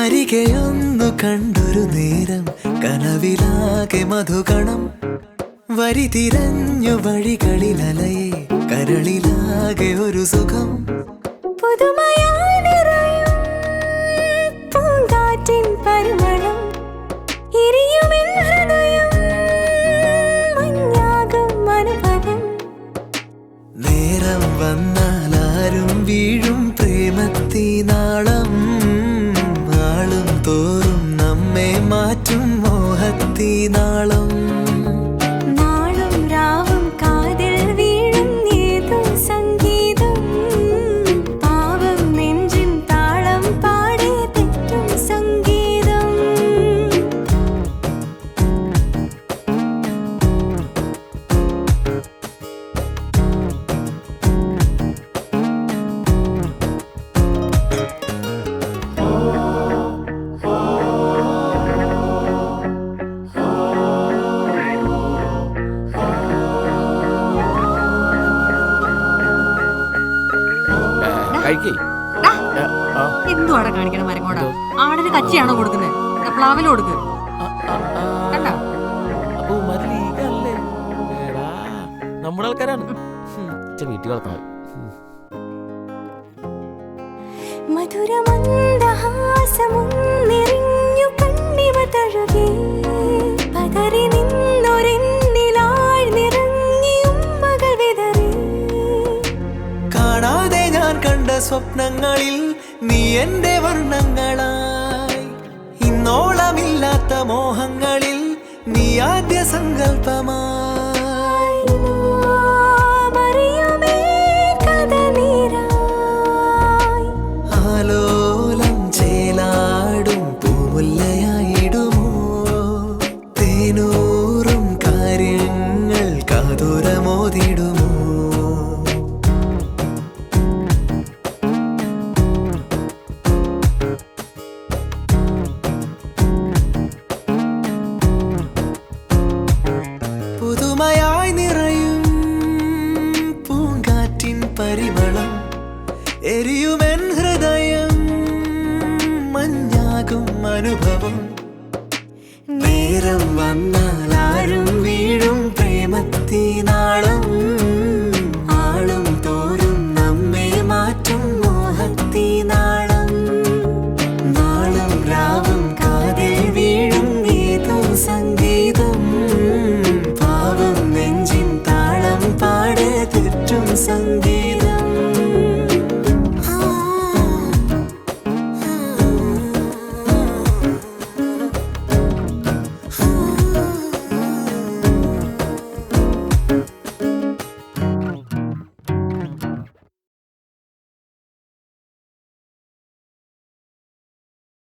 അരികെയൊന്നു കണ്ടൊരു നേരം കനവിലാകെ മധുകണം വരി തിരഞ്ഞു വഴികളിലലയെ കരളിലാകെ ഒരു സുഖം നേരം വന്നാലാരും വീഴും പ്രേമത്തിനാളം ആളും തോറും നമ്മെ മാറ്റും മോഹത്തിനാളം നാളും രാവും കാതിൽ വീഴും ഏതോ സംഗീതം പാവം നെഞ്ചിൻ താളം പാടി തെറ്റും സംഗീതം എന്തുവാടെ കാണിക്കണം മരങ്ങോടാ ആടിന് കച്ചിയാണോ കൊടുക്കുന്നത് പ്ലാവില് കൊടുക്ക് നമ്മുടെ ആൾക്കാരാണ് വീട്ടിൽ വളർത്തണം മധുരമന്ദഹാസമുന്നിറിഞ്ഞു കണ്ണിമ തഴുകി പതറി നിന്നൊരെന്നിലാഴ്ന്നിറങ്ങി ഉമ്മകൾ വിതറി കാണാതെ ഞാൻ കണ്ട സ്വപ്നങ്ങളിൽ നീ എന്റെ വർണ്ണങ്ങളായി ഇന്നോളമില്ലാത്ത മോഹങ്ങളിൽ നീ ആദ്യ സങ്കല്പമായി ആലോലം ചേലാടും പൂമുല്ലയായിടുമോ തേനൂറും കാര്യങ്ങൾ കാതുരമോതിടുമോ പുതുമയായി നിറയും പൂങ്കാറ്റിൻ പരിമളം എരിയുമെൻ ഹൃദയം മഞ്ഞാകും അനുഭവം നേരം വന്നാൽ ആരും വീഴും പ്രേമത്തിനാളം